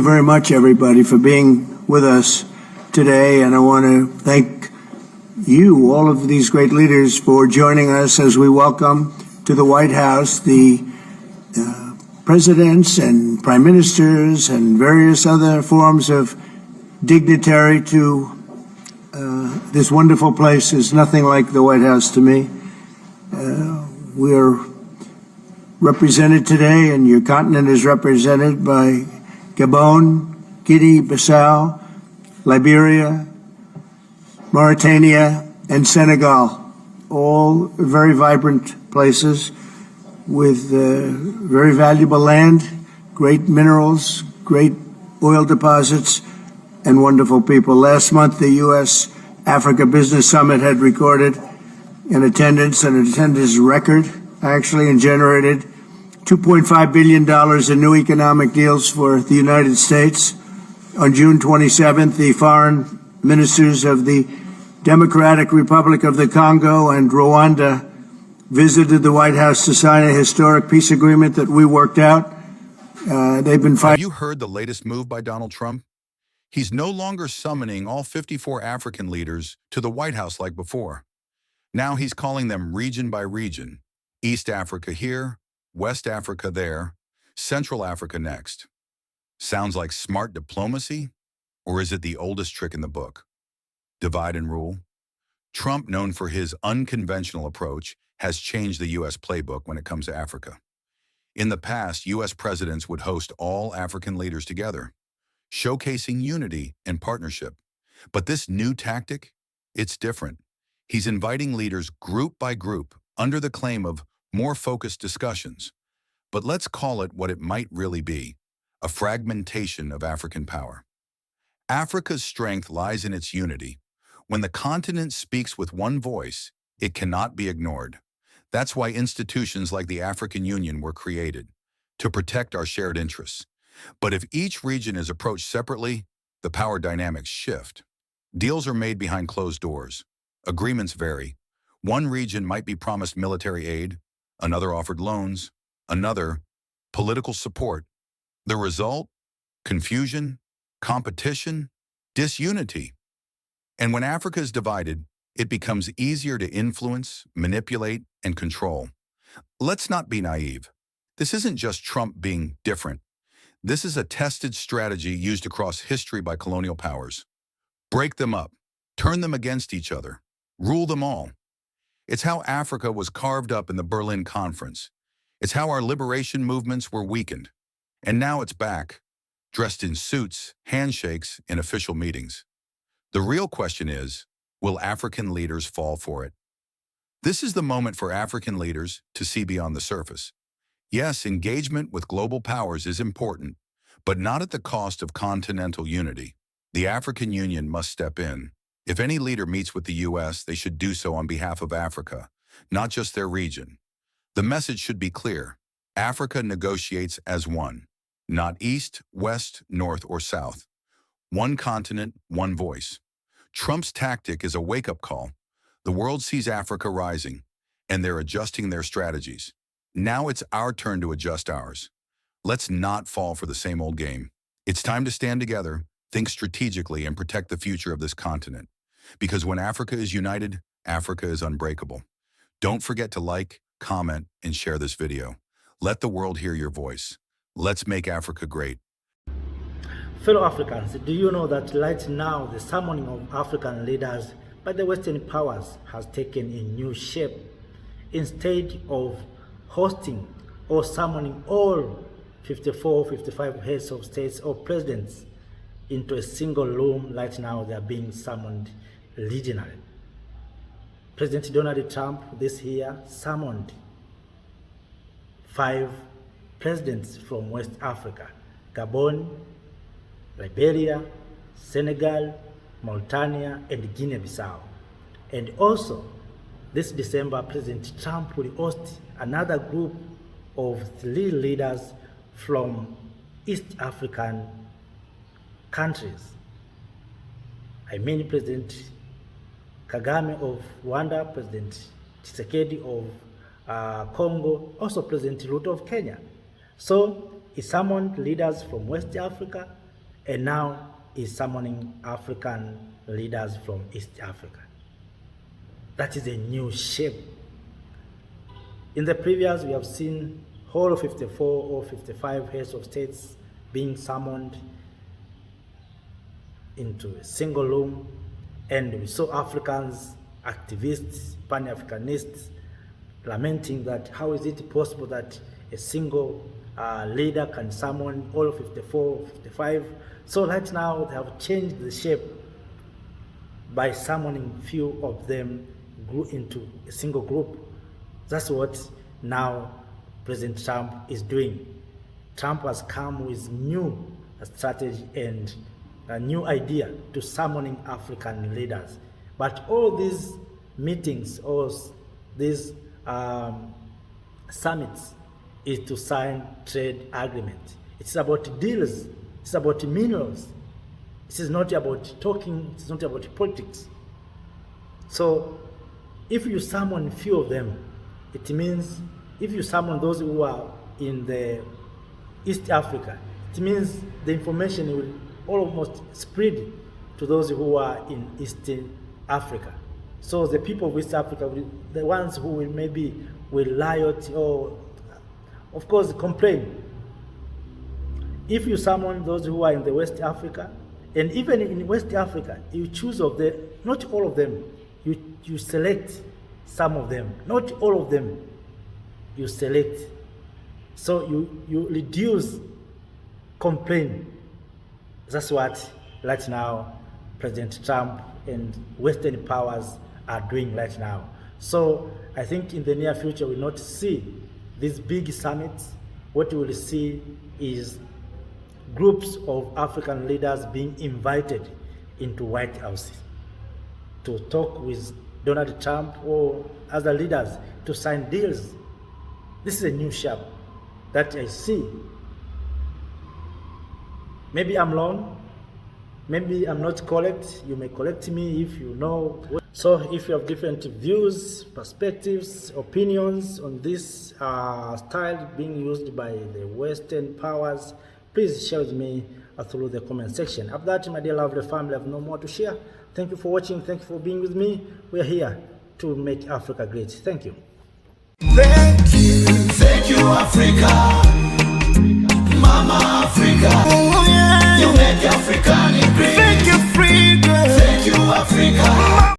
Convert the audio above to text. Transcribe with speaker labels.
Speaker 1: Thank you very much, everybody, for being with us today. And I want to thank you, all of these great leaders, for joining us as we welcome to the White House the presidents and prime ministers and various other forms of dignitary to this wonderful place. Is nothing like the White House to me. We're represented today, and your continent is represented by Gabon, Guinea-Bissau, Liberia, Mauritania, and Senegal, all very vibrant places with very valuable land, great minerals, great oil deposits, and wonderful people. Last month, the U.S.-Africa Business Summit had recorded an attendance record, actually, and generated $2.5 billion in new economic deals for the United States. On June 27th, the foreign ministers of the Democratic Republic of the Congo and Rwanda visited the White House to sign a historic peace agreement that we worked out. They've been fighting.
Speaker 2: Have you heard the latest move by Donald Trump? He's no longer summoning all 54 African leaders to the White House like before. Now he's calling them region by region. East Africa here, West Africa there, Central Africa next. Sounds like smart diplomacy? Or is it the oldest trick in the book? Divide and rule? Trump, known for his unconventional approach, has changed the U.S. playbook when it comes to Africa. In the past, U.S. presidents would host all African leaders together, showcasing unity and partnership. But this new tactic, it's different. He's inviting leaders group by group under the claim of more focused discussions. But let's call it what it might really be, a fragmentation of African power. Africa's strength lies in its unity. When the continent speaks with one voice, it cannot be ignored. That's why institutions like the African Union were created, to protect our shared interests. But if each region is approached separately, the power dynamics shift. Deals are made behind closed doors. Agreements vary. One region might be promised military aid, another offered loans, another political support. The result? Confusion, competition, disunity. And when Africa is divided, it becomes easier to influence, manipulate, and control. Let's not be naive. This isn't just Trump being different. This is a tested strategy used across history by colonial powers. Break them up, turn them against each other, rule them all. It's how Africa was carved up in the Berlin Conference. It's how our liberation movements were weakened. And now it's back, dressed in suits, handshakes, and official meetings. The real question is, will African leaders fall for it? This is the moment for African leaders to see beyond the surface. Yes, engagement with global powers is important, but not at the cost of continental unity. The African Union must step in. If any leader meets with the U.S., they should do so on behalf of Africa, not just their region. The message should be clear. Africa negotiates as one, not east, west, north, or south. One continent, one voice. Trump's tactic is a wake-up call. The world sees Africa rising, and they're adjusting their strategies. Now it's our turn to adjust ours. Let's not fall for the same old game. It's time to stand together, think strategically, and protect the future of this continent. Because when Africa is united, Africa is unbreakable. Don't forget to like, comment, and share this video. Let the world hear your voice. Let's make Africa great.
Speaker 3: Fellow Africans, do you know that right now the summoning of African leaders by the Western powers has taken a new shape? Instead of hosting or summoning all 54, 55 heads of states or presidents into a single room, right now they are being summoned regionally. President Donald Trump this year summoned 5 presidents from West Africa: Gabon, Liberia, Senegal, Mauritania, and Guinea-Bissau. And also, this December, President Trump will host another group of 3 leaders from East African countries. I mean President Kagame of Rwanda, President Tshisekedi of Congo, also President Ruto of Kenya. So he summoned leaders from West Africa and now is summoning African leaders from East Africa. That is a new shape. In the previous, we have seen whole 54 or 55 heads of states being summoned into a single room, and we saw Africans, activists, Pan-Africanists, lamenting that how is it possible that a single leader can summon all 54, 55. So right now they have changed the shape by summoning few of them into a single group. That's what now President Trump is doing. Trump has come with new strategy and a new idea to summoning African leaders. But all these meetings or these summits is to sign trade agreement. It's about deals. It's about minerals. This is not about talking. It's not about politics. So if you summon few of them, it means if you summon those who are in the East Africa, it means the information will almost spread to those who are in Eastern Africa. So the people of East Africa, the ones who will maybe will riot or, of course, complain. If you summon those who are in the West Africa, and even in West Africa, you choose of the, not all of them, you select some of them, not all of them, you select. So you reduce complaint. That's what right now President Trump and Western powers are doing right now. So I think in the near future we will not see these big summits. What we will see is groups of African leaders being invited into White House to talk with Donald Trump or other leaders to sign deals. This is a new shape that I see. Maybe I'm wrong, maybe I'm not correct. You may correct me if you know. So if you have different views, perspectives, opinions on this style being used by the Western powers, please share with me through the comment section. After that, my dear lovely family, I have no more to share. Thank you for watching. Thank you for being with me. We are here to make Africa great. Thank you.
Speaker 4: Thank you, Africa, Mama Africa. Oh, yeah. You make Africa great. Thank you, Africa. Thank you, Africa.